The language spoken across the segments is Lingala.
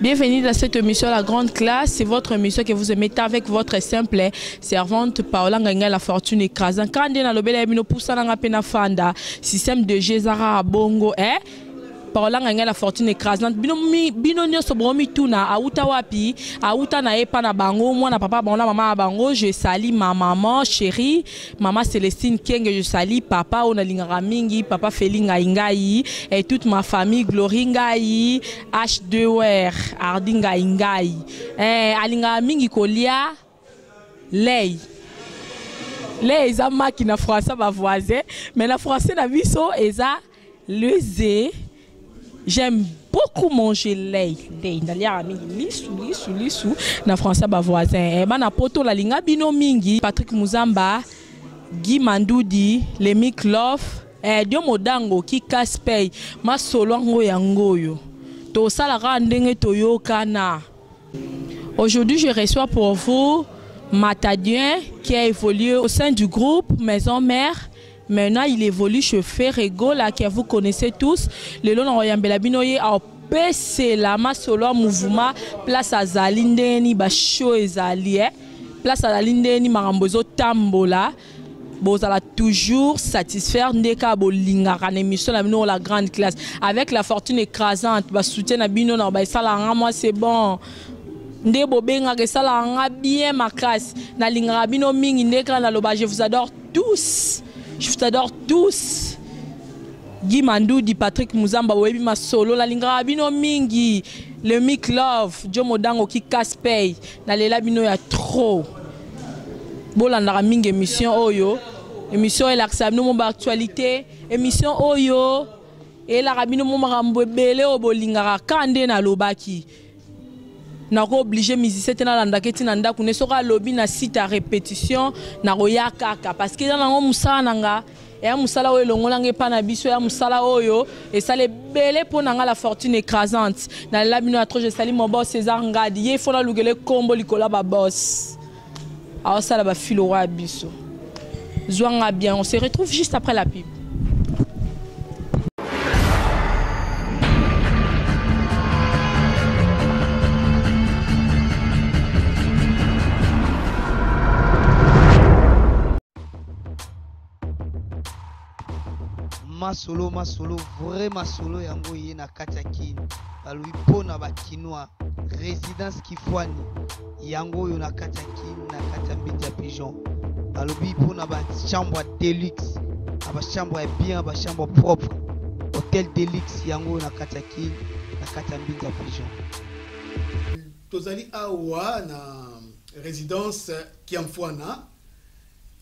Bienvenue dans cette émission La Grande Classe. C'est votre émission que vous aimez avec votre simple servante Paola Nganga la fortune écrasante. Quand on a le bel amino poussa na pena fanda système de Gézara Bongo Paola Nganga la fortune écrasante. Bino nyoso bromi tuna auta wapi auta na epa na bango moi na papa bona maman bango je salue ma maman chérie maman Célestine Kenge, je salue papa on a lingara mingi papa Felinga Ingai et toute ma famille Glory Ngai H2R Ardinga Ingai alinga mingi kolia lei eza makina français ba voisin mais la français na biso eza le zé. J'aime beaucoup manger lait. Ndalia mingi lisu na français ba voisin. Bana poto la linga bino mingi Patrick Muzamba, Guy Mandoudi, Lemik Love, Dio Modango ki Kaspey, ma solongo yangoyo. To salara ndenge toyokana. Aujourd'hui, je reçois pour vous Matadien qui a évolué au sein du groupe Maison Mère. Maintenant, il évolue chez Ferrego, là, que vous connaissez tous. Le long de Binoye a PC, la massolo mouvement, place à Zalindeni, Bacho et Zali, place à Zalindeni, Marambozo Tambola. Vous allez toujours satisfaire Ndeka Bolinga, en émission la grande classe. Avec la fortune écrasante, soutien à Bino, moi c'est bon. Ndebo benga que ça la bien ma classe. Na linga Bino mingi Ndeka na loba, je vous adore tous. Je vous adore tous. Guy Mandoudi, Patrick Muzamba, Webi Masolo, la lingra bino mingi, le Mick Love, Dio Modango qui Kaspey, na lela bino ya trop. Bolanda mingi émission Oyo, émission El Aksab no mon actualité, émission Oyo, et la rabino mon marambo belé o bolingara kande na lobaki. Na obligé musicien tena landa keti na ndako ne sera lobby na site à répétition na roya kaka parce que dans ngo musala nanga et musala oyo longola ngepa na biso ya musala oyo et ça les belé pour nanga la fortune écrasante na la bino atro je salue mon boss César Ngadi il faut na lugele kombo likola ba boss alors ça la ba filo wa biso zwanga bien on se retrouve juste après la pub. Masolo, vraiment solo yango ye na kati ya kini. Balui pona ba kinois, résidence Kifwani. Yango yo na kati ya kini, na kati ya mbiti ya pigeon. Balobi pona ba chambre deluxe, ba chambre bien, ba chambre propre. Hôtel deluxe yango na kati ya kini, na kati ya mbiti ya pigeon. Tozali awa na résidence Kiamfwana.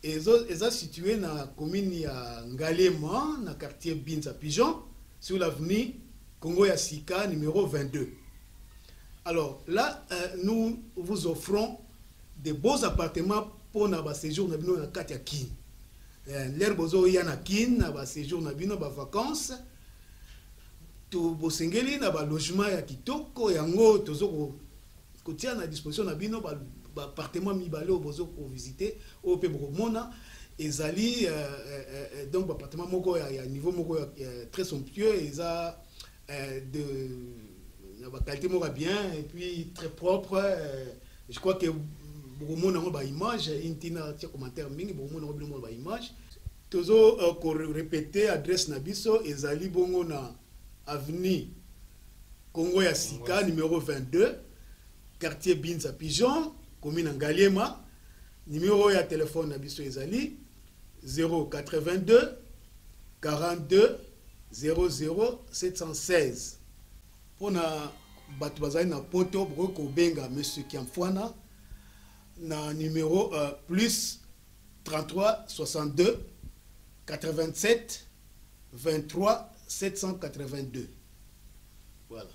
Ils sont situés dans la commune de Ngalema, dans le quartier Binza Pigeon, sur l'avenue Congo Yassika, numéro 22. Alors là, nous vous offrons des beaux appartements pour notre séjour dans le quartier Kin. L'herbozo y a na Kin, dans séjour dans les vacances. Tout bosengeli dans le logement ya kitoko yango tozo kotia à disposition na bino appartement mibale au bozo pour visiter au Pembromona et Zali donc appartement moko ya niveau moko très somptueux et ça de la qualité moko bien et puis très propre je crois que beaucoup monde ont ba image intina tia commentaire mingi beaucoup monde ont ba image tozo ko répéter adresse na biso et Zali bongo na avenue Congo ya Sika numéro 22 quartier Binza Pigeon commune Ngaliema, numéro de téléphone Nabiso Ezali 082 42 00 716. Pour na batubazali na poto broko benga monsieur Kiamfwana na numéro plus 33 62 87 23 782. Voilà.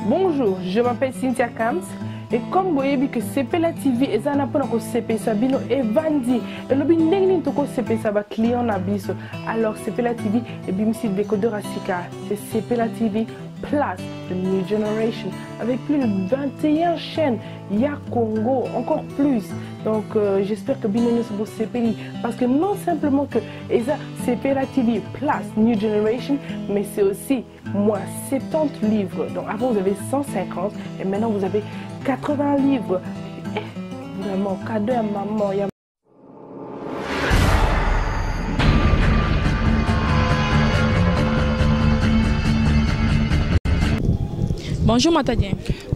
Bonjour, je m'appelle Cynthia Kams et comme vous voyez que Sepela TV est un appel à CP Sabino et Vandi et le bin toko CP Saba client na biso alors Sepela TV et bimsi décodeur à Sika c'est Sepela TV Place, The New Generation, avec plus de 21 chaînes. Il y a Congo, encore plus. Donc, j'espère que Binono se bosse CPI. Parce que non simplement que ESA CPI TV, Place, New Generation, mais c'est aussi moins 70 livres. Donc, avant, vous avez 150 et maintenant, vous avez 80 livres. Et vraiment, cadeau à maman. Bonjour Matadien.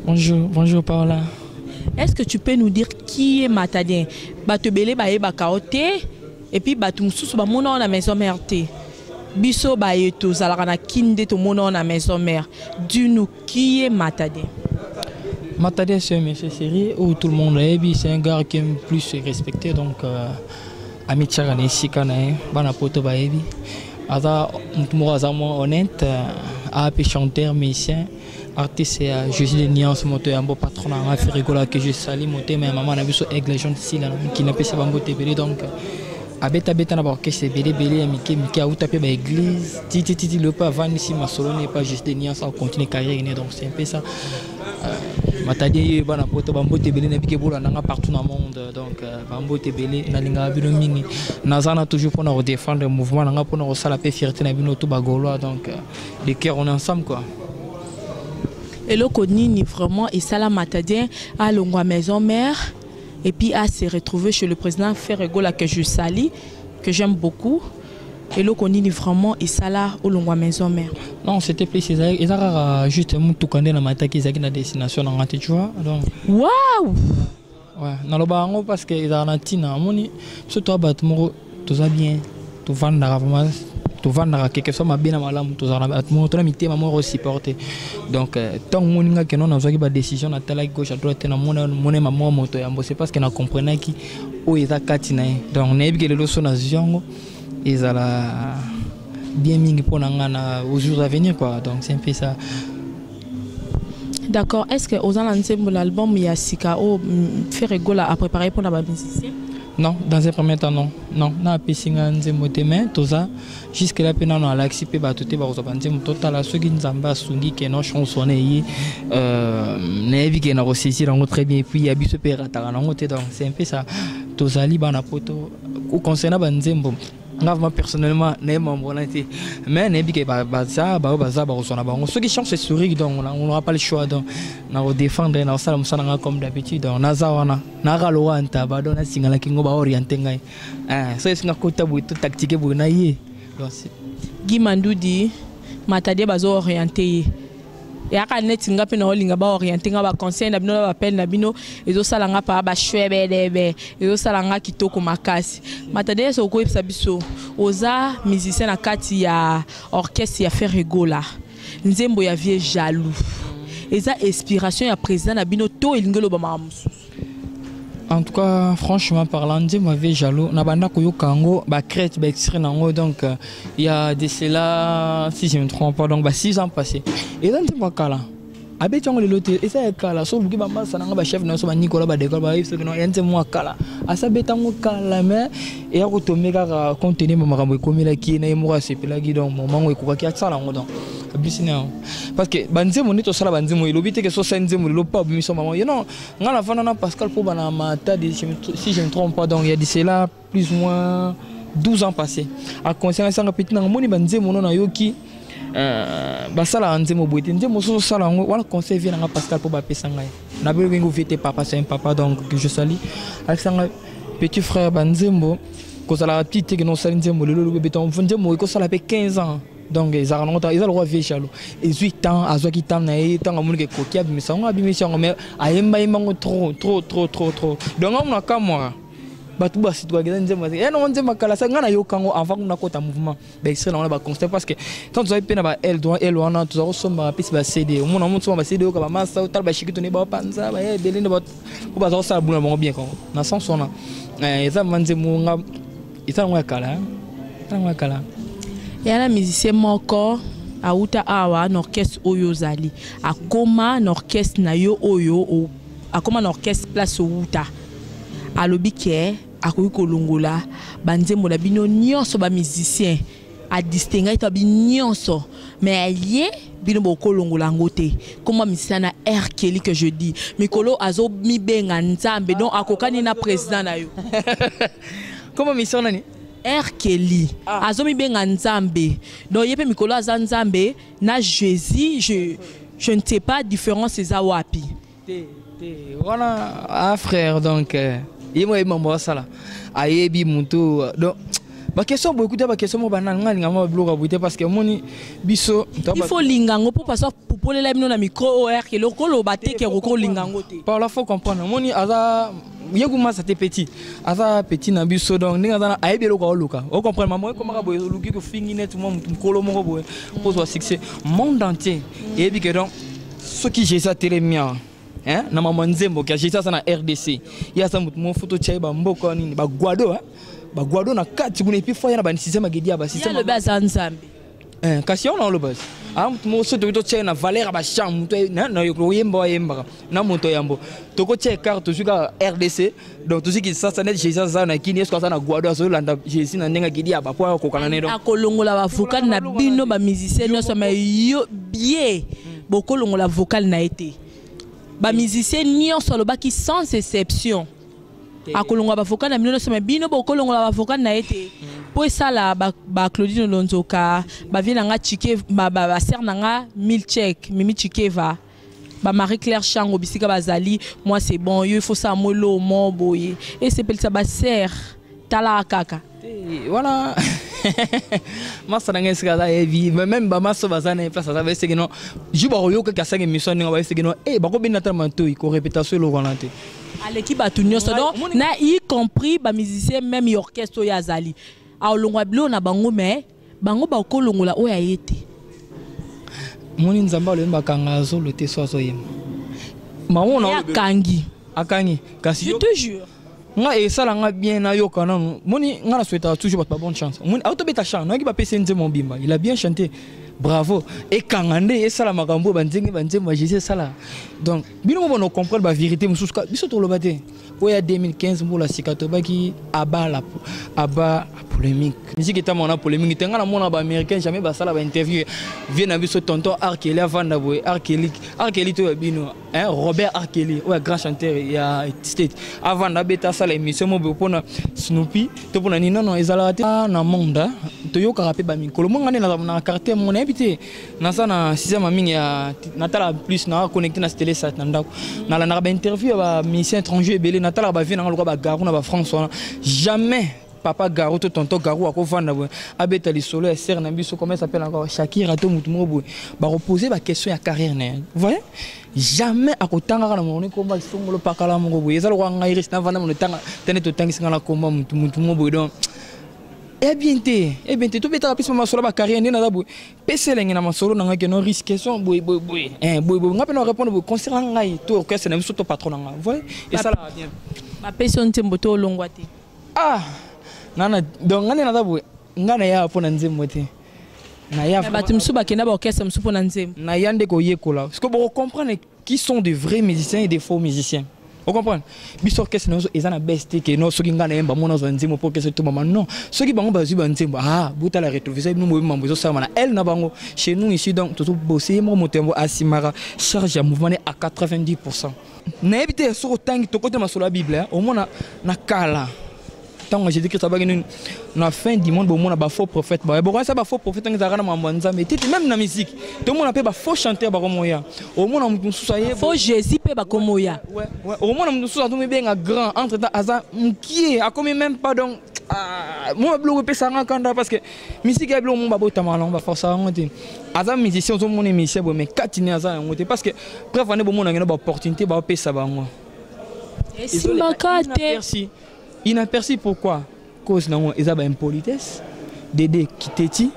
Bonjour Paola. Est-ce que tu peux nous dire qui est Matadien? Batebele bae bakaote et puis batumsusu ba mona na maison mère té. Biso bae to zalaka na kinde to mona na maison mère. Dis-nous qui est Matadien? Matadien c'est un monsieur sérieux où tout le monde est, c'est un gars qui aime plus respecter donc ami tchakane sikana bana poto baebi. Ada mutmo azamo honnête, a peu chanteur musicien. Artiste c'est Jésus de Niance, un beau patron à faire rigoler que je salue monter mais maman a vu sur aigle jaune ici là qui n'a pas sa bambo tébélé donc abeta na orchestre belé Miki a tapé ba église titi le pas avant ici ma solo n'est pas juste de Niance on continue carrière donc c'est un peu ça Matadien bana poto bambo tébélé na biki bola nanga partout dans le monde donc bambo tébélé na linga bino mingi nazana toujours pour nous défendre le mouvement nanga pour nous sala pe fierté na bino tout bagolois donc les cœurs on est ensemble quoi. Et le Konini vraiment et Salah Matadien à Longwa Maison Mère et puis à se retrouver chez le président Ferregola que je salue, que j'aime beaucoup. Et le Konini vraiment et Salah au Longwa Maison Mère. Non, c'était plus ils ont juste tout connaît la matin qu'ils ont une destination en tu vois donc. Waouh! Ouais, dans le barango parce que ils ont un tina moni surtout batmo tout ça bien tout vendre vraiment tout vendre quelque chose ma bien malamu tout ça mon ton amitié maman aussi supporter donc tant moninga que non na zaki ba décision na tala gauche à droite na mon maman moto ya c'est parce que na comprenait qui o eza katina donc na ebike le so na ziongo ezala bien mingi pour na aux jours à venir quoi donc c'est un peu ça. D'accord, est-ce que aux alentours de l'album il y a Sika o Ferregola a préparé pour la musicien? Non, dans un premier temps, non. Non, na pisinga nzembo te mais tout ça jusque là pena no alaxi pe ba toté ba ko nzembo total a soki nzamba sungi ke no chansonné yi na evi ke na ko saisir en très bien puis ya biso pe rataka na ngote donc c'est un peu ça to zali bana poto ou concernant ba nzembo moi personnellement n'est membre mais n'est que baza sona bango ceux qui chantent c'est sourire donc on n'aura pas le choix donc na défendre na sala musana comme d'habitude donc nazawana na galoa ntaba donc na singala kingo ba orienter ngai so esinga kota buto tactique bu na ye donc Guy Mandoudi Matadien bazo orienter et à net nga pe na olinga ba orienter nga ba conseil na bino ba appel na bino ezo sala nga pa ba shwebe debe ezo sala nga kitoko makasi Matadien so ko epsa biso oza musicien na kati ya orchestre ya Ferregola nzembo ya vie jaloux eza inspiration ya président na bino to elingelo ba mamusu. En tout cas, franchement parlant, je m'avais jaloux. Nabanda Koyokango, ba crête, ba extrait nango donc il y a de cela si je me trompe pas donc 6 ans passés. Et dans ce cas-là, abetongo le loté et ça kala so buki ba masa nanga ba chef na so ba Nicolas ba décor ba ifse que non yente moi kala. Asa betango kala mais et a kotomeka contenir makambo ekomela ki na yemura sepela gi donc moment ekoka ki atsala ngo donc. Parce que banzemo ni to sala banzemo ilobite que so sanzemo le pas biso maman you know ngala fana na Pascal pour bana mata si je me trompe pas donc il y a dit cela plus ou moins 12 ans passés à conscience nga petit na moni banzemo na yoki basala nzemo boite nzemo so sala ngo wala conseil vient na Pascal pour ba pesa ngai na be bingo vite papa c'est un papa donc que je salue avec petit frère banzemo ko sala petite que non sala nzemo le bébé ton nzemo ko sala pe 15 ans. Donc ils ont le roi vieux chalou et 8 ans à qui temps na temps amun que kokia mais ça on a bimission mais ayemba imbango trop donc on a comme moi batu basi toi genda nzema et non nzema kala ça ngana yo kango avant na kota mouvement ba extrait na ba constat parce que quand tu as peine ba elle doit elle on a tout ça somba pis ba CD on a monté ba CD ko ba massa tal ba shikito ne ba panza ba belinde ba ko ba ça buna bon bien ko na sens on a ça manzemu nga ita ngwa kala Il y a un musicien moko auta awa na orchestre oyo zali akoma na orchestre na yo oyo akoma na orchestre place outa alobi ke akoyi kolongola banzembo na bino nyonso ba musicien a distinguer ta bi nyonso mais allié bino bokolongo langote comment misana R Kelly que je dis mikolo azo mi benga nzambe donc akokani na président na yo comment mission nani R Kelly azo mi benga nzambe donc yepe mikolo aza nzambe na Jésus je ne sais pas différence eza wapi voilà frère donc yemo emamba sala ayebi mutu donc ba question beaucoup de ba question mo banana nga ngama bloga buté parce que moni biso il faut lingango pour passer pour polela bino na micro OR que lokolo bateke roko lingango te par la faut comprendre moni aza yeguma ça te petit aza petit na biso donc ninga na ayebi lokolo luka o comprendre maman comment ka boye luki ko fingi net mo mukolo mo boye pour soit succès monde entier et bi que donc ce qui j'ai ça télémia hein na maman nzembo que j'ai ça na RDC ya ça mo photo chaiba mboko nini ba guado Guado na kati kuna ipi foya na ba système agedia ba système le bas nzambe kasi on le bas mo so to tshena valeur ba champ to na yo yemba na moto yambo to ko tsheka carte jusqu'à RDC donc tout ce qui ça net Jesus za na kini est-ce que ça na Guado so landa Jésus na ndenga gedia ba po ko kana ne donc akolongola ba vocal na bino ba musicien nyonso ma yo bien bokolongola vocal na été ba musicien nyonso lo ba ki sans exception akolonga ba vocal na bino so bino bokolongola ba vocal na été po sala ba Claudine Lonzoka ba vienanga chike ba ser nanga Milchek Mimi Chikeva ba Marie Claire Chango bisika bazali moi c'est bon yo il faut ça molo mo boye et c'est pel ça ba ser tala kaka voilà masa nanga sika da heavy même ba maso bazana place ça va c'est que non juba yo ka sa émission nga ba c'est que non ba ko binata manto ko répétation lo relante à l'équipe à tout donc na y compris ba musicien même orchestre ya zali a longwa blo na bango mais bango ba ko longola o ya yete moni nzamba le mbakanga zo le te so yem mawo na akangi kasi je te jure nga e sala nga bien na yo kana moni nga na souhaite toujours pas bonne chance moni auto beta chant na ki ba pese nzembo bimba il a bien chanté bravo et kangande et sala makambo banzenge ma Jésus sala donc bino mo no comprendre ba vérité musuka biso to lobate oya 2015 mbola sikato baki aba polémique musique était mon polémique tenga na mona ba américain jamais ba sala ba interview vient na biso tonton R Kelly avanda boy R Kelly to bino hein Robert R Kelly oya grand chanteur ya state avanda beta sala émission mo pona Snoopy to pona ni non ezala na monde to yo ka rapé ba mikolo mo ngane na carte mon invité na sana sixième mingi ya natala plus na connecté na télé sat na ndako na la na ba interview ba musicien étranger belé natala ba vie na loka ba Garou na ba François jamais papa Garou to tonton Garou ako vanda bo abeta li solo et ser na biso comment s'appelle encore Shakira to mutumo bo ba reposer ba question ya carrière né vous voyez jamais akotanga na moni komba songolo pakala mo bo ezalo kwa ngai risna vanda mo tanga tene to tangisa na komba mutumo bo donc eh bien tout beta plus ma solo ba carrière né na bo pese lengi na masolo na ngaki no risque son boy ngape no répondre bo concernant ngai to orchestre na biso to patron nga vous voyez et ça là bien ma pese ntembo to longwate nana donc ngane na bo ngana ya pona nzembo te na ya batum suba kenda ba orchestre msupo na nzembo na yande ko yekola parce que vous comprenez qui sont de vrais musiciens et des faux musiciens. Vous comprenez? Bis orchestre nous ils ont best que nous ceux qui gagnent un bon nous nzembo pour que ce tout moment non ceux qui bango bazu nzembo buta la retrouver ça nous mambo ça mana elle na bango chez nous ici donc tout bosser mo motembo asimara charge à mouvement à 90%. Na éviter sur tangi to côté sur la Bible au moins na kala tant j'ai dit que ça va gagner na fin du monde au moins ba faux prophète ba bon ça ba faux prophète nga zara na mambanza mais même na musique tout le monde appelle ba faux chanteur ba komoya au moins on soussaye faux Jésus pe ba komoya ouais au moins on soussaye tout bien grand entre temps aza qui a comme même pas donc moi bloqué pe sanga kanda parce que musique est bloqué mon ba botama on va forcer monter aza musicien tout mon musicien mais katine aza monter parce que bref on est bon on a une opportunité ba pe ça ba moi et si makate inaperçu pourquoi cause non ils ont impolitesse Dédé kiteti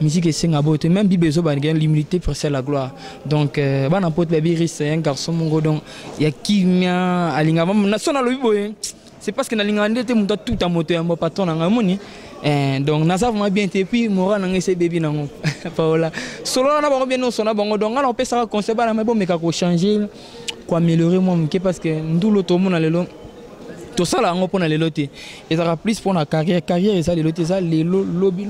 musique et sing about même bibezo ba gagne l'humilité pour c'est la gloire donc ba n'importe baby c'est un garçon mongo donc il y a qui mia alinga national lobiboye c'est parce que na linga ndete muta tout à moto ya patron na ngamoni donc na savons bien et puis mora na ngese baby na ngo paola solo na bango bien non sona bango donc on peut ça conseil ba na mais bon mais ka ko changer ko améliorer moi parce que ndou l'auto mon lelo tout ça là on pour les lotés et ça plus pour la carrière et ça les lotés ça les lobby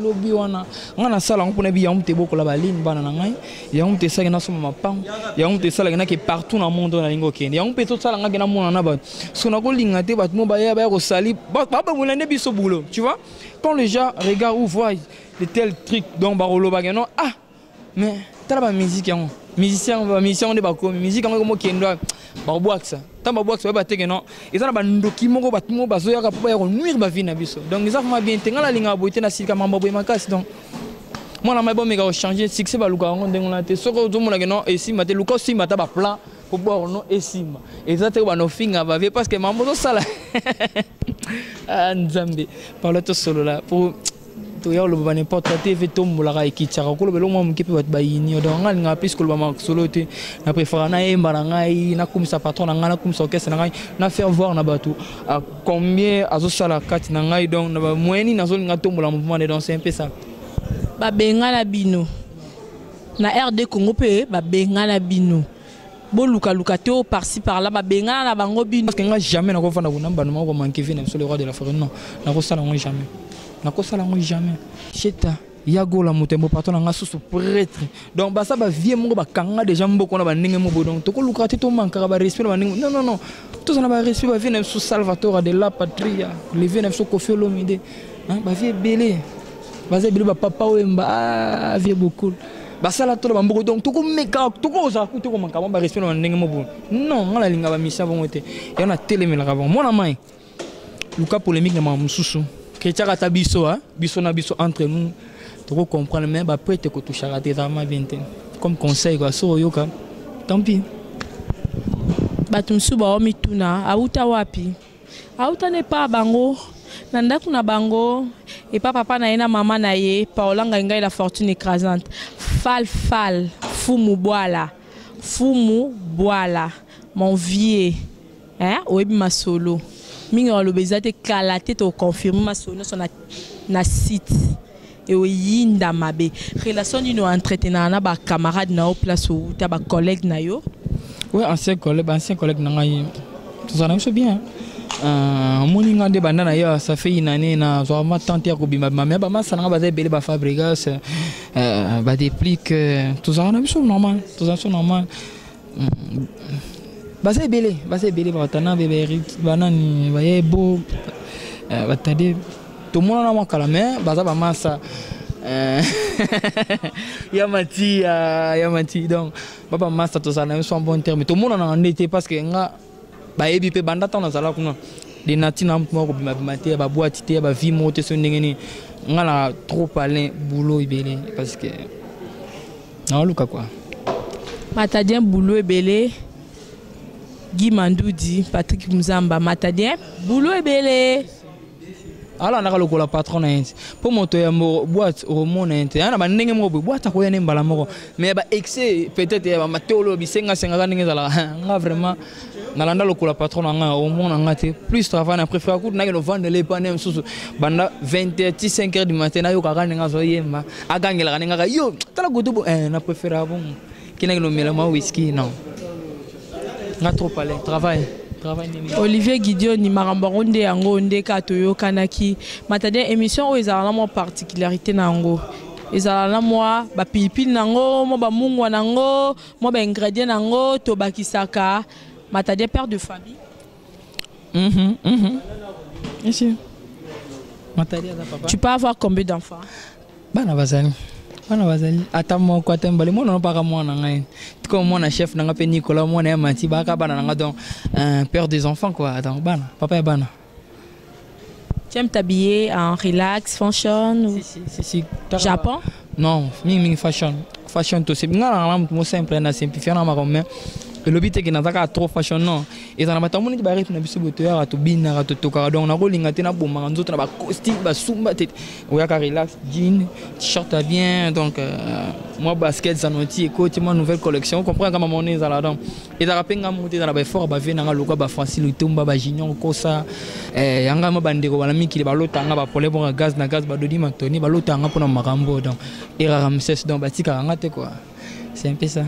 on a ça là on pour bien on te beaucoup la baline bana ngai ya on te ça na so mapang ya on te ça là qui partout dans le monde na lingo kende ya on peut tout ça là na mona na ba so na ko linga te ba mo ba ya ko sali ba mulane biso boulot tu vois quand les gens regardent ou voient de tels trucs donc barolo ba non ah mais t'as la musique hein musicien on est pas comme musique on comme kendo ba boax ça tant ba boax ba te que non et ça na ba ndoki moko ba tumo ba zo ya ka pa ya ko nuire ba vie na biso donc ça va bien tenga la linga boité na sika mamba boy makasi donc moi na mai bon mega changer succès ba luka on ndenge na te soko zo mona que non et si mate luka si mata ba plan pour boire non et si et ça te ba no finga ba parce que mambo zo sala ah nzambe parle to solo là pour to ya lo ba n'importe quoi TV tombo la ki tsaka ko lo belo mo mkipe bat bayini donc nga plus ko lo ba solo te na préfère na yemba na ngai na kumisa patron na ngana kumisa orchestre na ngai na faire voir na batu à combien azo sala kati na ngai donc na ba moyeni na zo nga tombo la mouvement de danse un peu ça ba benga na bino na RD Congo pe ba benga na bino bo luka te au par-ci par-là ba benga na bango bino parce que nga jamais na ko fana bona ba no ko manquer vina sur le roi de la forêt non na ko sala ngo jamais na ko sala ngo jamais cheta yago la mutembo patron nga susu prêtre donc ba ça ba vie mo ba kanga déjà mboko na ba ndenge mo bo donc to ko luka te to manka ba respect ba ndenge non tout ça na ba respect ba vina sous Salvatore de la patria le vina sous Koffi Olomide hein ba vie belé ba za belé ba papa wemba vie beaucoup ba sala to ba mboko donc to ko meka to ko za ku to ko manka ba respect ba ndenge mo bo non ngala linga ba misa bongo te ya na telemela ka bon mona mai luka polémique na ma mususu chrétien à biso hein biso na biso entre nous tu comprendre mais bah après te ko toucher à tes armes bien comme conseil quoi so yoka tant pis batumsu ba omituna auta wapi auta ne pa bango nanda kuna bango et papa na ina mama na ye paolanga ngai la fortune écrasante fal fumu boala mon vieux hein oyebi masolo mingi walobeza te kala te to confirmer masolo so na site et oyinda mabe relation ni no entretenir na ba camarade na au place ou ta ba collègue na yo ouais ancien collègue na ngai tout ça c'est bien moninga de banda na yo ça fait une année na zo ma tante ya ko bima mais ba ma sana ba za bele ba fabrigas ba déplique tout ça c'est normal Basé belé batana bébé banani baye beau batade tout le monde na makala mais baza ba massa yamati donc baba massa tout ça na un bon terme tout le monde en été parce que nga ba yebi pe banda tana zala kuna de natina mo ko bima te ba boîte te ba vie mote so ndengeni nga la trop parler boulot ibele parce que na luka quoi matadien boulot ibele Guy Mandoudi, Patrick Muzamba, Matadien, boulot et belé. Alors on a le patron pour monter boîte au monde on a bandé mo boîte ko yene mbala moko mais ba excès peut-être ma théolo bi senga ndenge zala nga vraiment na landa le patron nga au monde nga te plus travail na préfère ko na no vendre les panneaux sous banda 25h du matin na yo ka nga zo yemba agangela nga yo tala goto na préfère bon kina no melama whisky non nga trop parler travail Olivier Gideon ni marambaronde yango ndeka toyo kanaki matadien émission o ezala mo particularité nango ezala moi ba pilipili nango mo ba mungwa nango mo ba ingrédients nango to bakisaka matadien père de famille ici matadien za papa tu peux avoir combien d'enfants bana bazali attends quoi t'emballé moi non pas moi ngai comme moi chef nanga pe Nicolas moi na mati baka bana nanga donc père des enfants quoi donc bana papa et bana tu aimes t'habiller en relax fashion ou si Japon non ming fashion tout c'est ngala mo simple na simplifier na ma le but est que nazaka trop fashion non et ça na batamoni ba rythme na biso boto ya to bina to toka donc na ko linga te na bomba nzoto na ba costume ba sumba te oya ka relax jean t-shirt bien donc moi basket zanoti écoute moi nouvelle collection on comprend comment on est là donc et ça rapenga monter dans ba fort ba vena nga loka ba Francis Lutumba ba Junior ko ça yanga ma bandeko bala mikili ba lotanga ba pole bon gaz na gaz ba dodi mantoni ba lotanga pona makambo donc et Ramses donc ba tika nga te quoi c'est un peu ça.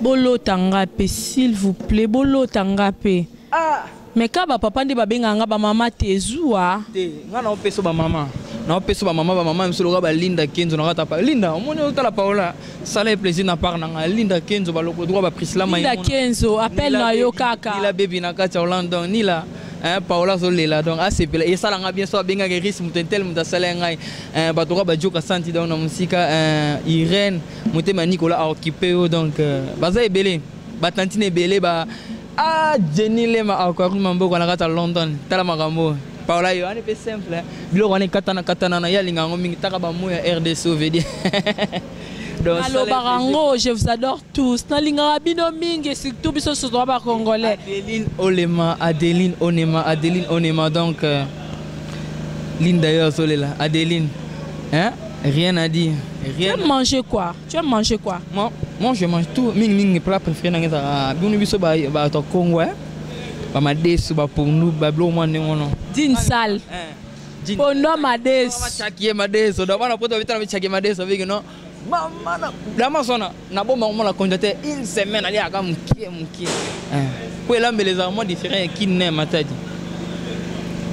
Bolo tangape, s'il vous plaît, bolo tangape. Ah, Mais quand papa ndi babenganga ba mama tezuwa te nga na opeso ba mama msolo ba Linda Kenzo na kata pa Linda omoni otala Paola sala plaisir na part na Linda Kenzo ba loko droit ba Priscilla mai Linda Kenzo appelle na yo kaka ni la baby na kata Orlando ni la Paola Zolela donc asepela et sala nga bien so benga ke risque mutentel mutasala ngai ba droit ba joka santi donc na musika Irène mutema Nicolas a occupé donc baza ebele ba tantine ebele ba Jenny Lema encore mambo na kata London tala makambo Paola yo ani pe simple bilo wana katana na ya linga ngomingi taka ba moya RDC vedia Allo barango je vous adore tous na linga bino mingi surtout biso so ba congolais Adeline Onema donc Linda yo solela Adeline hein rien à dire rien. Tu as mangé quoi moi je mange tout ming plat préféré na ngeza bino biso ba to Congo hein ba madesu ba pondu ba blo mo ngono din sal pondo madesu chakie madesu da bana poto vitana chakie madesu viki no mama na dama sona na bomba mo la congélateur une semaine ali aka mkie pour l'embeleza mo différent qui ne matadi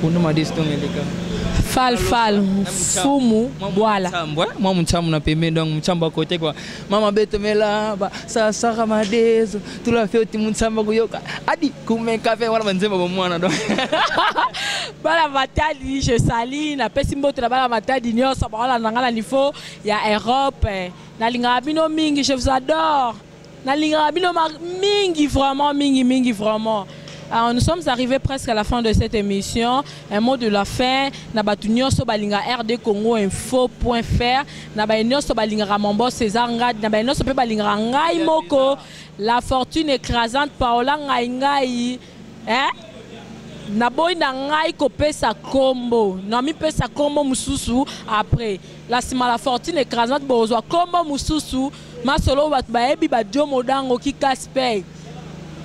pondo madesu to ngeleka fal fumu voilà moi mchamu na pembe donc mchamba kote kwa mama betemela ba sasa madezo tula feti mchamba kuyoka hadi kumeka fe wala banzemba bomwana donc bala matadi je sali na pesi mboto na bala matadi nyosa bala nangala niveau ya Europe na linga bino mingi je vous adore na linga bino mingi vraiment. Alors, nous sommes arrivés presque à la fin de cette émission. Un mot de la fin. Nabatunyo Sobalinga RD Congo Info.fr. Nabatunyo Sobalinga Ramambo César Ngad. Nabatunyo Sobalinga Ngai Moko. La fortune écrasante Paola Ngai. Hein? Naboy na Ngai Kopesa Kombo. Nami Pesa Kombo Mususu après. La fortune écrasante Bozwa Kombo Mususu. Masolo Batbaebi Badjo Modango ki Kaspey.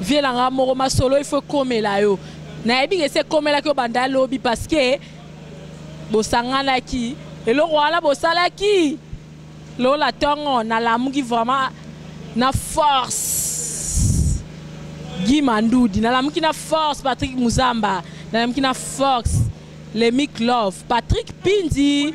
Vielanga moro masolo il faut comme la yo na ebi ngese comme la ko banda lobby parce que bosangana ki et le roi la bosala ki lo la tongo na la mugi vraiment na force Guy Mandoudi na la mugi na force Patrick Muzamba na la mugi na force le Mick Love Patrick Pindi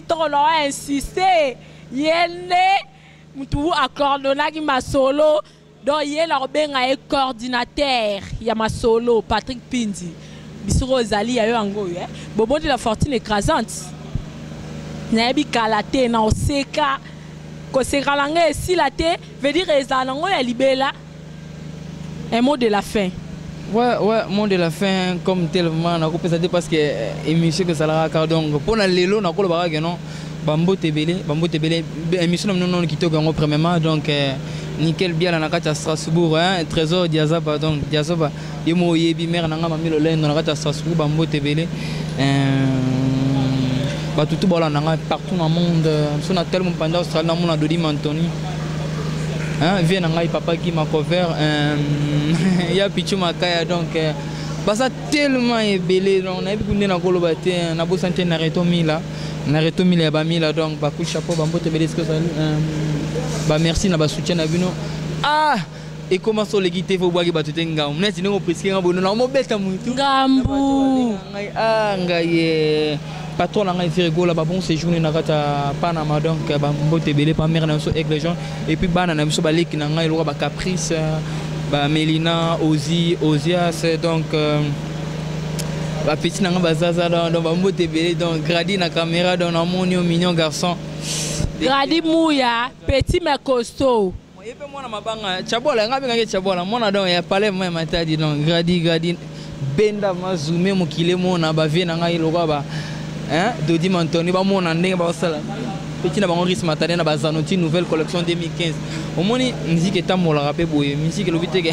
to a insisté yene mutu accordona ki masolo donc yé la benga e coordinateur ya masolo Patrick Pindi bisoro zali ya yo ango bobo de la fortune écrasante na yebi kalate na oseka ko sekalanga esi la te veut dire ezanango ya libela un mot de la fin. Ouais, mot de la fin comme tellement na ko pesa parce que émission que ça la car donc pour na lelo na ko ba ga non Bambo Tebele émission non qui toque en premièrement donc nickel bien na kata Strasbourg hein trésor Diazaba donc Diazaba yemo yebi mère na ngama milo lendo na kata Strasbourg Bambo Tebele ba tout bala na partout dans le monde so na tellement pendant Australie na mona Dodi Mantoni hein vient na ngai papa qui m'a couvert ya pichu makaya donc basa tellement ebelé donc na bikunde na koloba te na bo santé na reto mila ya bamila donc ba coup chapeau Bambo Tebele ce que ça ba merci na ba soutien na bino et comment so legité faut boire ba tutenga on est ndingo presque ngabo na mo beta mutu ngambu ngai patron na ngai Virgo la ba bon séjour na kata Panama donc Bambo Tebele pa mère na so aigle jaune et puis bana na biso ba leki na ngai lo ba caprice ba Melina Ozias donc la petite n'a pas ça dans Bambo Tebele donc Grady na caméra dans un mignon garçon Grady Mouya petit mais costaud et puis moi na mabanga chabola ngabe ngake chabola mona donc ya palais moi matadi donc Grady benda mazume mokile mona ba vie na ngai lokwa ba hein Dodi Mantoni ba mona ndenge ba sala petit na bango risque matadi na ba Zanoti nouvelle collection 2015 au moni musique est amola rapé boye musique lo biteke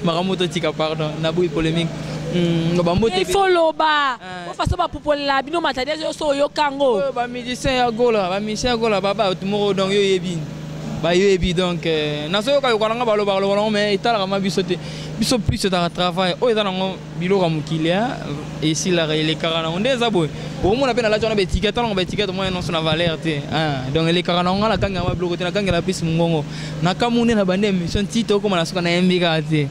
maramoto tika pardon na boy polémique il faut loba façon ba popola bino matadi so yo kango ba musicien ya gola baba tumoro donc yo yebi bayebi donc nazo ka yokalanga balo mais etala ma bisote biso plus c'est un travail o ezana ngo biloko mukilia et si la les karana on des abo au moins appelle la journée étiquette on étiquette moi non son valeur te donc les karana on la kanga ma bloco te na kanga la plus ngongo na kamune na bande mission tito comme na soka na mbika te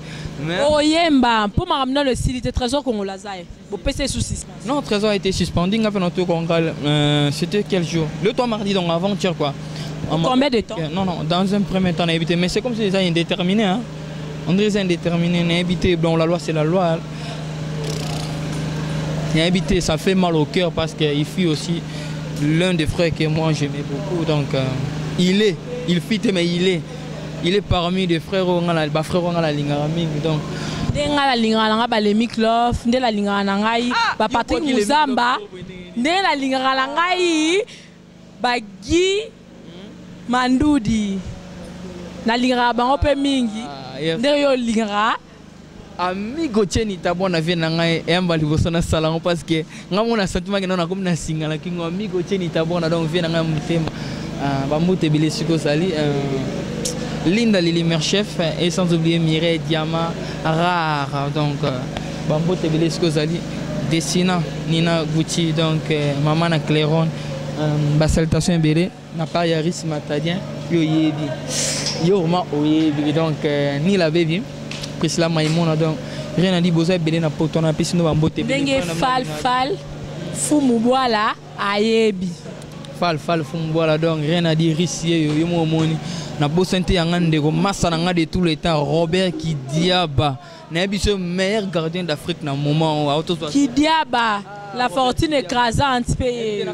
oh yemba pour m'amener le style trésor congolais vous PC sous suspension non trésor a été suspendu on a fait notre congal c'était quel jour le 3 mardi donc avant-hier quoi. Combien de temps? Non, dans un premier temps, on a évité. Mais c'est comme si les gens sont indéterminés. Hein? On dirait qu'ils sont indéterminés, on a évité. Bon, la loi, c'est la loi. On a évité, ça fait mal au cœur parce qu'il fuit aussi l'un des frères que moi j'aimais beaucoup. Donc, il fuit, mais il est parmi les frères. On a la Lingaraming. Donc, la Lingaranga, les Miklof, la Lingarangai, Patrick Mouzamba, la Lingarangai, Guy. Mandoudi na lingara bango pe mingi ndeyo lingara amigo cheni tabona vena ngai emba liboso na salon parce que ngamona sentiment que na comme na singala kingo amigo cheni tabona donc vena ngai mutema bamute bilesiko sali Linda Lili Merchef et sans oublier Mireille Diama rare donc bamute bilesiko sali Dessina Nina Gucci donc maman na Clairon salutation béré na pas Yaris Matadien yo yebi yo ma oyebi donc ni la baby Priscilla Maïmona donc rien à dire boza bélé na poto na pisino bambote ndenge fal fumu boala ayebi fal fumu boala donc rien à dire ici yo mo moni na bosente yanga ndeko massa na nga de tout le temps Robert Kidiaba na biso meilleur gardien d'Afrique na moment auto Kidiaba la fortune écrasante payée.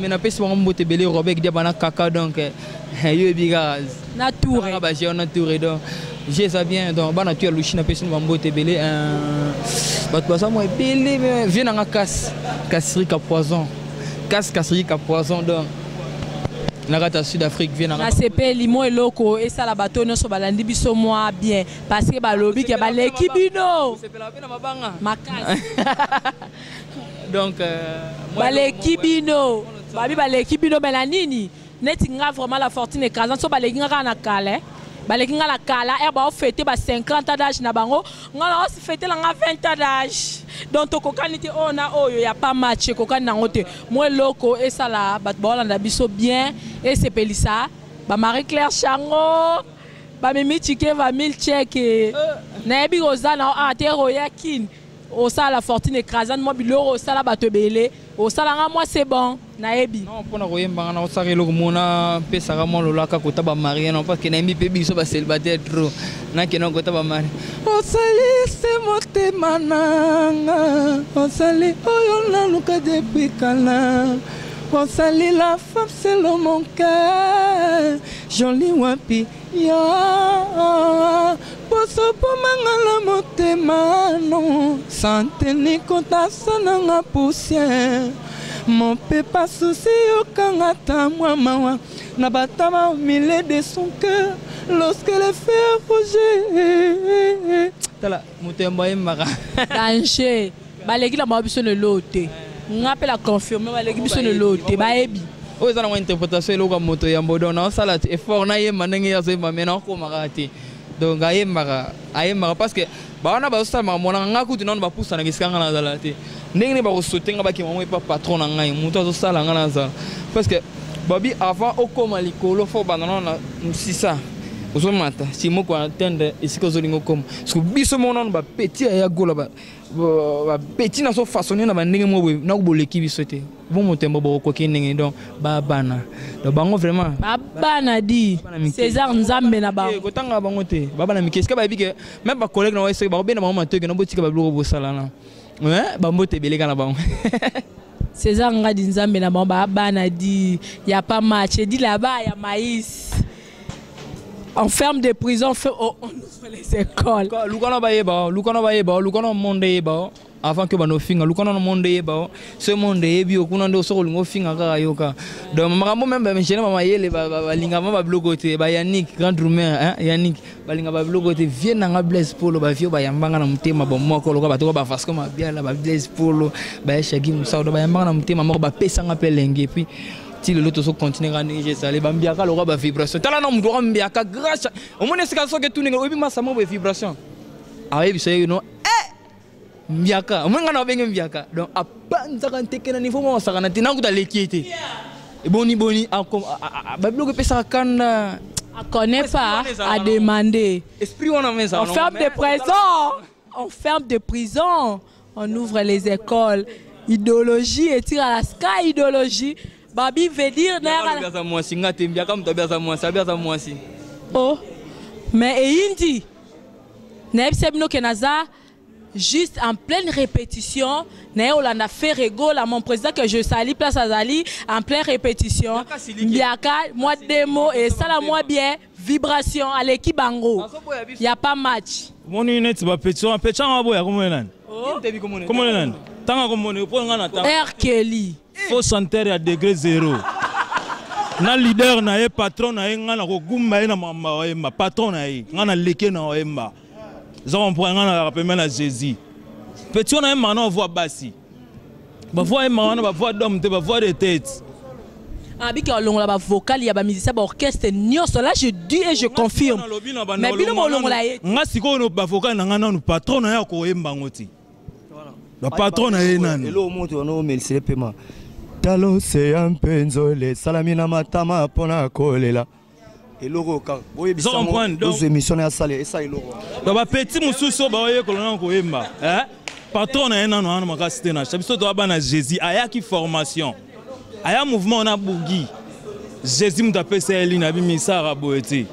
Na pesi wango mbote belé Robert Kidiaba na kaka donc yo bigaz na tour na tour donc j'ai ça bien donc bana tu alushi na pesi mbote belé bat basa mo belé vient na casserie ka poison casserie ka poison donc na gata Sud-Afrique vient na CP limon eloko et ça la bateau no so balandi biso moi bien parce que balobi ke baleki bino c'est la peine mabanga makasi donc baleki bino babi baleki bino melanini neti nga vraiment la fortune écrasante so baleki nga na kala baleki nga la kala e ba fêter ba 50 ans d'âge na bango nga la fêter la 20 ans d'âge donc tokokani te ona oyo ya pas match kokani nango te moi loko et ça la bat bolanda biso bien et c'est pelisa ba Marie Claire Chango ba Mimi Chike va 1000 chèques na ebi rozana a te royakin au ça la fortune écrasante moi biloro ça la bato belé au ça la moi c'est bon na ebi non pona koyemba na osaka eloko mona pesa ka mo lolaka kota ba marié non parce que na mbi pe biso ba célibataire trop na ke non kota ba marié o sali se motema nanga o sali oyo na luka depuis kana o sali la femme c'est le mon cœur joli wapi ya poso po mangala motema non santé ni kota sana poussière mon papa souci au kangata moi mawa na batama au milieu de son cœur lorsque le feu rouge tala mutemba yemaka danger baleki la mabiso ne lote ngape la confirmer baleki biso ne lote baebi o ezana mo interprétation eloko moto ya mbodo na sala effort na yemba ndenge ya zo mamena ko makati donc ayemaka parce que baona ba osama mona ngakuti non ba poussa na kisikanga na zala te ndenge ne ba ko sotenga ba ki mamo pa patron na ngai muto zo sala ngana za parce que babi avant okoma likolo fo banana na musisa ozomata si moko atteindre isiko zolingo comme parce que biso mona ba petit ya gola ba petit na so façonner na ba ndenge mo na ko boleki biso te bon motembo bo ko kinenge donc ba bana donc bango vraiment ba bana di César Nzambe na ba ko tanga bango te ba bana miki eske ba bike même ba collègue na wese ba bena mama toke na botika ba bloko bo sala na ba mbote beleka na bango César Ngadi Nzambe na ba bana di ya pas match dit là-bas ya maïs on ferme des prisons, on ouvre les écoles. Lukana monde ba avant que bano finga lukana monde ba ce monde ebi okuna ndo so lingo finga ka yoka donc makambo même mentionner mama yele ba linga ba blogote ba Yannick grand roumain hein Yannick ba linga ba blogote vient na Blaise Polo ba vio ba yambanga na mutema ba moko loka ba to ba fasco ma bien la ba Blaise Polo ba Shagi Musaudo ba yambanga na mutema moko ba pesa nga pelenge puis Si l'autre se continue à néger, ça les bambiaka l'aura ba vibration. T'as la nom de bambiaka grâce. Au moins c'est ça que tout n'est pas ça m'a vibration. Ah oui, c'est non. Mbiaka, au moins on a bien mbiaka. Donc à panza quand t'es qu'un niveau moi ça quand t'es n'a pas l'équité. Et boni à bablo que ça quand on connaît pas à demander. Esprit on a mis ça. On ferme des prisons. On ferme des prisons. On ouvre les écoles. Idéologie et tire à la sky idéologie. Babi veut dire oh mais et indi nebsebno kenaza juste en pleine répétition né on a fait rigole à mon président que je salue place Azali en pleine répétition biaka moi démo et ça la moi bien vibration à l'équipe bango il y a pas match mon net ba pétion pétion boya comment nan comment nan tanga comment pour ngana tanga R Kelly faut sentir à degré 0 na leader na ye patron na ye ngana ko gumba na mama oyemba patron na ye ngana leke na oyemba zon pour ngana rappel na Jésus petit on a maintenant voix bassi ba voix maintenant ba voix d'homme ba voix de tête abiki olongola ba vocal ya ba musicien ba orchestre nyonso là je dis et je confirme mais bino olongola ye nga siko no ba vocal na ngana no patron na ya ko oyemba ngoti ba patron na ye nani elo moto no merci le paiement talo c'est un penzo les salamina matama pona kolela eloko ka boye bisango deux émissions ya salé et ça eloko do ba petit mususu ba oye kolona ko yemba patron na ena no ana makasite na chabiso to bana Jésus aya ki formation aya mouvement na bugi Jésus mutapesa elina bi misara boete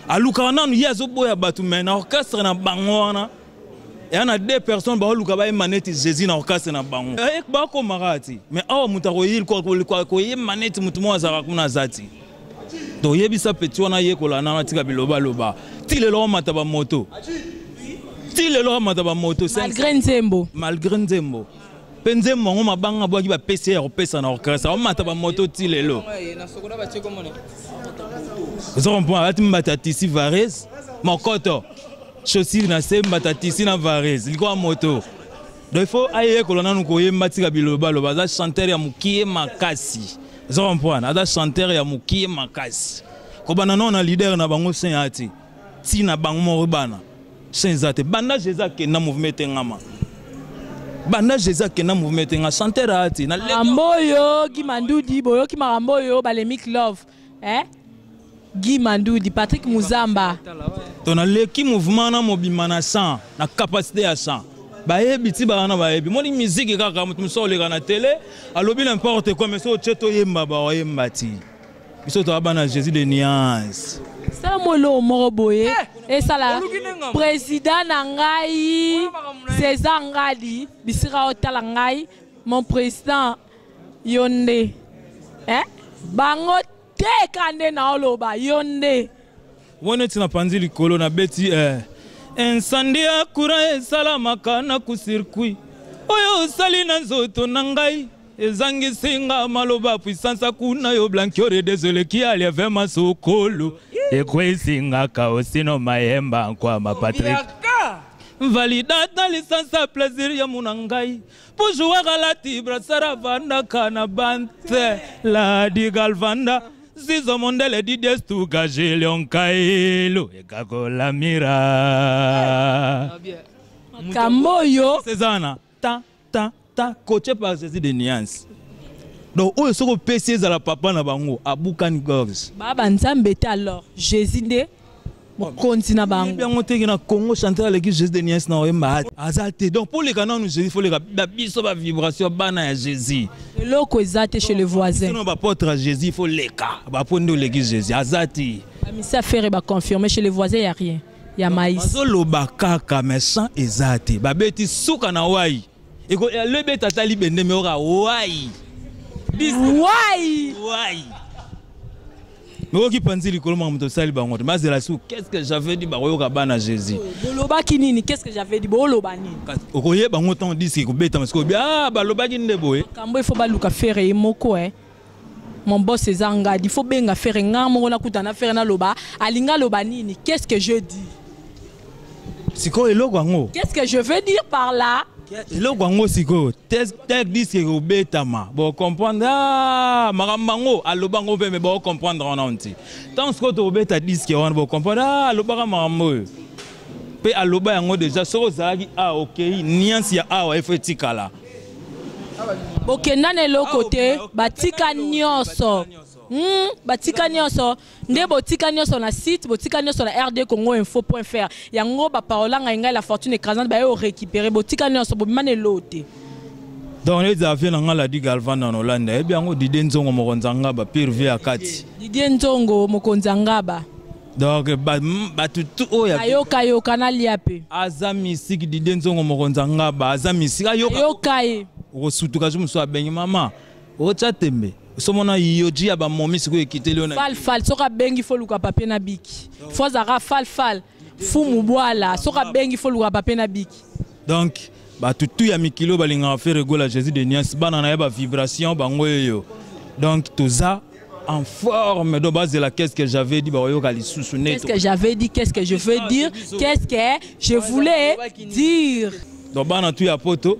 aluka nanu yazo boya batu mena orchestre na bangona et on a deux personnes qui ont manette Jésus dans le cas de bango. Et ba ko marati. Mais awa mutakoyil ko ye manette mutumo azara kuna zati. Do yebisa petit wana ye ko la na tika biloba loba. Ti le lo mata ba moto. Ti le lo mata ba moto. Malgré Nzembo. Malgré Nzembo. Penze mongo mabanga bwa ki ba PCR pesa na orchestre. O mata ba moto ti le lo. Na sokola ba tcheko mone. Zo on point ati mbata tisi Varese. Mokoto. Chaussure na se mbatatisi na Varese liko moto donc il faut aye kolona nous koye matika biloba loba za chanteur ya mukie makasi za comprendre ada chanteur ya mukie makasi ko bana non na leader na bango sen ati ti na bango mo bana sen zate banda jeza ke na mouvement ngama banda jeza ke na mouvement nga chanteur ati na amboyo Gimandudi boyo ki maramboyo balemik love Guy Mandoudi, Patrick Muzamba. On a l'équipe mouvement na mobima na sang, na capacité à sang. Baye biti ba na baye. Mon musique kaka mutu so le na télé, alobi n'importe quoi mais so cheto yemba ba yemba ti. Biso to abana Jésus de nuance. Ça molo moroboye et ça la président nangai César Ngadi, bisira otala ngai, mon président Yonde. Bango kande na oloba yonde wone tina panzili kolo na beti incendia kura salama kana ku circuit oyo sali na nzoto nangai ezangi singa maloba puissance kuna yo blanquiore désolé qui allait vraiment sokolo e kwesinga kaosino mayemba kwa Patrick validata licence à plaisir ya munangai pour jouer à la tibra saravanda kana bante la digalvanda Zizo mondele di destu gaje leon kailo ekako la mira Kamboyo Cezana ta coaché par Jésus de nuance donc oyo soko PC za la papa na bango abukani gorge baba nzambe alors Jésus de continue bango bien monter na Congo chanter avec Jésus de nuance na oyemba azate donc pour les canons nous Jésus faut les biso ba vibration bana ya Jésus loko ezate chez le voisin sinon ba porte Jésus il faut les cas ba pondo l'église Jésus azati ça faire ba confirmer chez les voisins il y a rien il y a maïs solo ba kaka mais sans ezate ba beti suka na wai eko le beta tali bende me ora wai mais qui pense que comment on sali bango mais c'est la sou qu'est-ce que j'avais dit ba yoka bana Jésus boloba kinini qu'est-ce que j'avais dit boloba nini okoye bango ton dit que beta parce que ba loba ki ndeboye kambo il faut ba luka faire moko mon boss César Ngadi il faut benga faire ngamo na kutana faire na loba alinga loba nini qu'est-ce que je dis siko eloko ngo qu'est-ce que je veux dire par là Le Gwango Siko, test disque au Betama, bon comprendre, Maramango, à l'Obango, mais bon comprendre en entier. Tant que tu bêta disque, on va comprendre, l'Obara Marambo. Pe à l'Obango déjà, sur Zagi, ok, Niansi, Effetikala. Ok, nan l'autre côté, Batika Nyonso. Batika nyonso nde botika nyonso na site botika nyonso na rdcongo.info.fr yango ba parola nga la fortune écrasante ba yo récupérer botika nyonso bo mane lote donc les avions nga la di Galvan en Hollande et bien ngo Didier Nzongo mokonzanga ba pire akati Didier Nzongo mokonzanga ba donc ba tout oya ayo kana liape azami sik Didier Nzongo mokonzanga ba azami sik ayo kaye osutuka so abengi mama o chatembe somona yoji ya ba momi siko ekite leona fal soka bengi fo luka papier na biki fo zara fal fumu bwala soka bengi fo luka papier na biki donc ba tutu ya mikilo balinga faire regola Jésus de Nias bana na ba vibration bango yo donc toza en forme de base de la qu'est-ce que j'avais dit ba yo kali susune qu'est-ce que j'avais dit qu'est-ce que je veux dire qu'est-ce que je voulais dire donc bana tu ya poto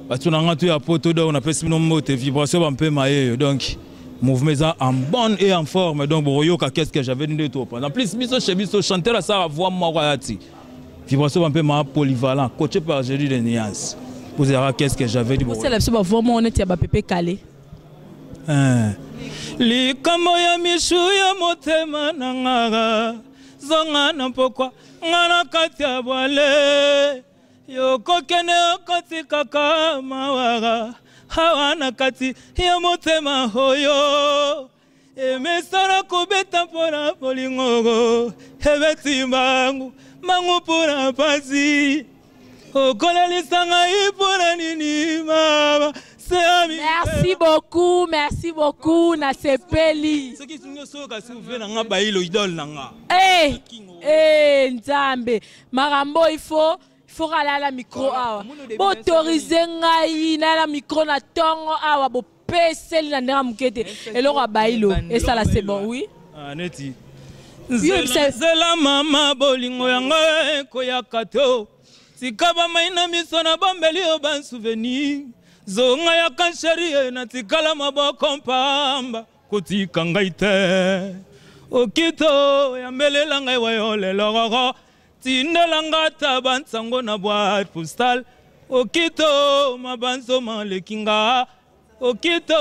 parce qu'on a tout à poto donc on a fait une motte vibration un peu maillé donc mouvement en bonne et en forme donc boyoka qu'est-ce que j'avais dit de tout en plus biso chez biso chanter la ça voix mokwati vibration un peu ma polyvalent coaché par Jésus de Nias vous verrez qu'est-ce que j'avais dit c'est la super vraiment on était ba pépé calé li kamo ya mishu ya motema nanga zonga na pokwa ngana katia bwale Yoko kene okoti kaka mawara hawana kati ya motema hoyo emesara kubeta pora polingogo hebeti mangu pora pasi okolalisanga ipora nini mama merci beaucoup na sepeli soki tunyo soka si uvena nga bailo idole nanga nzambe marambo il faut la micro awa autoriser ngai na la micro na tongo awa bo peseli na ndanga mukete eloko bailo et ça là c'est bon oui neti zela mama bolingo yanga koyaka to sikaba maina miso na bombeli o ban souvenir zonga ya kansheri na tikala maboko mpamba kotika ngai te okito ya melela ngai wayole lororo Tindelanga tabansango na boîte postale okito mabanzo malekinga okito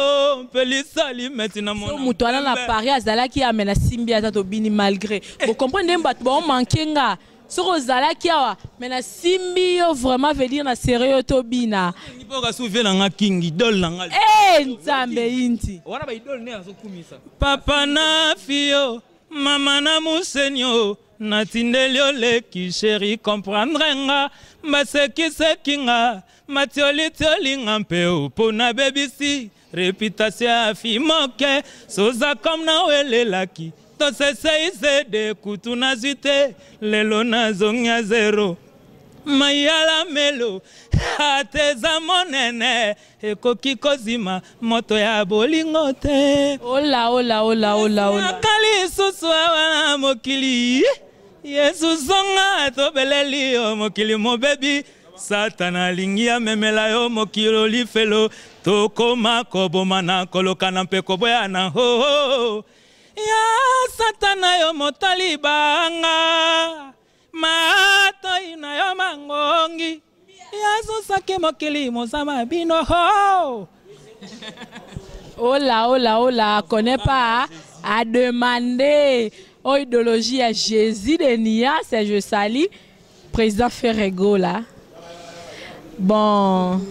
pelisali metina mona muto ala na Paris azalaki amena simbi atato bini malgré vous comprenez mbat bon mankenga soko zalaki awa mena simbi yo vraiment veut dire na sérieux to bina ni boka souvena nga king idol nanga nzambe inti wana ba idol ne azokumisa papa na fio mama na musenyo Natindelio le qui chéri comprendre nga maseki sekinga matioli tiolinga mpeo pona bebisi réputation afimoke soza comme na welelaki to sese de kutuna zite lelo na zonga zero mayala melo ateza monene ekoki kozima moto ya bolingo te ola kali susu wana mokili Yesu zonga to beleli o mokili mo baby satana lingia memela yo mokilo lifelo to koma koboma na koloka na mpe koboya na ho ya satana yo motali banga mato ina yo mangongi Yesu sake mokili mozama bino ho Ola, connais pas à demander aux idéologies à Jésus de Nias, je salue président Ferrego là. Bon,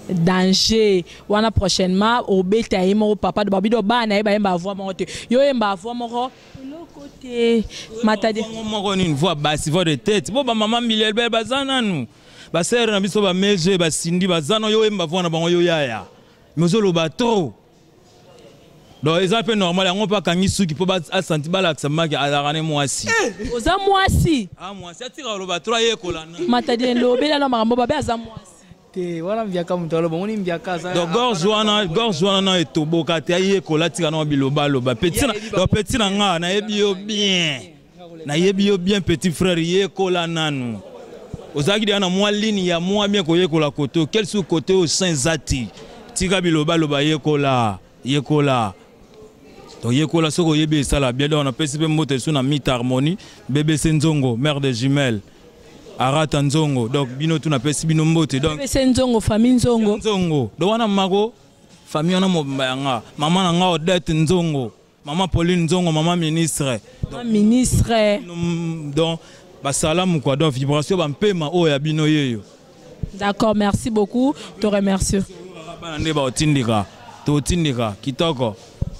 danger. Wana prochainement au beta imo papa de babido bana eba emba voix monte. Yo emba voix moro côté matade. Moko une voix basse, voix de tête. Bo ba maman miliel be bazana nu. Ba sœur na biso ba meje ba sindi bazana yo emba voix na bango yo yaya. Mozolo ba trop. Donc ils un peu normal on pas kangi suki po ba senti bala samaki azarane mwasi. Oza mwasi. Ah mwasi atira lo ba trop yekola na. Matade lobela na makambo ba aza mwasi. Te wala mbiaka mutalo bongoni mbiaka za. Donc gorge wana na etoboka te yekola tika na biloba loba petit na do petit na nga na yebi yo bien. Na yebi yo bien petit frère yekola nanu. ozaki dia na mwa ligne ya mwa bien koyekola koto quel sous côté au saint zati tika biloba loba yekola donc yekola soko yebe sala bien donc on a pesi pe moto sous na mit harmonie BBC Nzongo mère de jumelles Arata Nzongo donc bino tu na pesi bino mbote donc BBC Nzongo famille Nzongo donc wana mako famille wana mobanga maman na nga Odette Nzongo maman Pauline Nzongo maman ministre donc basalam quoi donc vibration ba mpema o ya bino yeyo. D'accord, merci beaucoup, te remercie.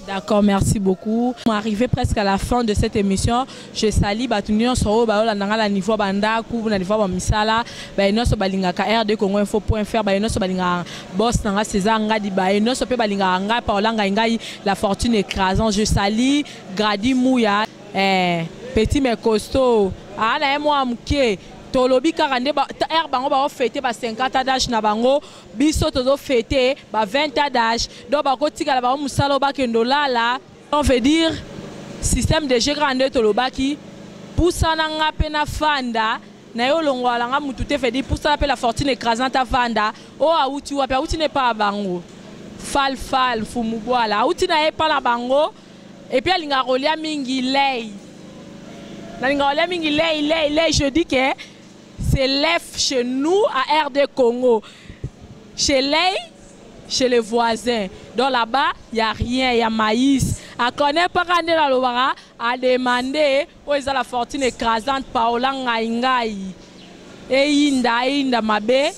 D'accord, merci beaucoup. On est arrivé presque à la fin de cette émission. Je salue Batunion Soro Baola Nangala niveau Banda Kou na niveau Misala Baino so balinga ka RD Congo info.fr Baino so balinga boss nanga César Ngadi Baino so pe balinga nga Paolanga Ngai la fortune écrasante. Je salue Gradi Mouya petit mais costaud. Ah na moi mke tolobi karande ba er bango ba fêter ba 50 d'âge na bango biso tozo fêter ba 20 d'âge donc ba kotika la ba musalo ba kendo lala on veut dire système de jeu grande tolobaki poussana nga pena fanda na yo longwala nga mutu te fait dire poussana pe la fortune écrasante fanda o auti wa pe auti ne pas bango fal fumu boala auti na e pas la bango et puis alinga rolia mingi lei na linga rolia mingi lei je dis que c'est l'EF chez nous à RD Congo. Chez les voisins. Donc là-bas, il n'y a rien, il y a maïs. À connaître pas quand la Loara à demander où est la fortune écrasante Paola Ngaïngaï. Et Inda Mabe,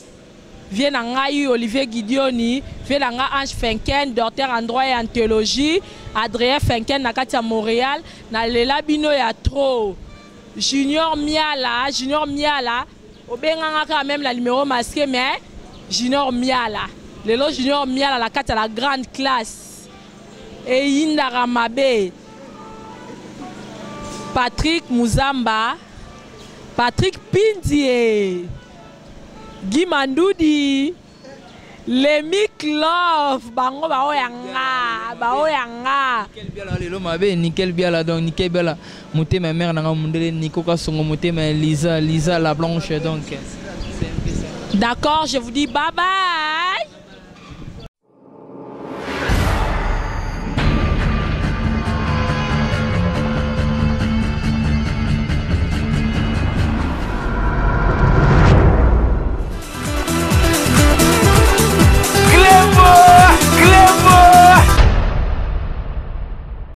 vient à Olivier Gideoni, vient à Ange Fenken, docteur en droit et en théologie, Adrien Fenken, Nakatia Montréal, na lela bino ya trop. Junior Miala, Obenganga quand même la numéro masqué, mais Junior Miala. Le lot Junior Miala, la carte à la grande classe. Et Inda Ramabe, Patrick Mouzamba, Patrick Pindie, Guy Mandoudi, Lemik Love, Bango Baoyanga. Nickel Biala, Lelo Mabe, Nickel Biala, donc Nickel Biala, Mouté ma mère, Nanga Mundele, Nico Kassongo, Mouté ma Lisa la Blanche, donc. D'accord, je vous dis bye bye.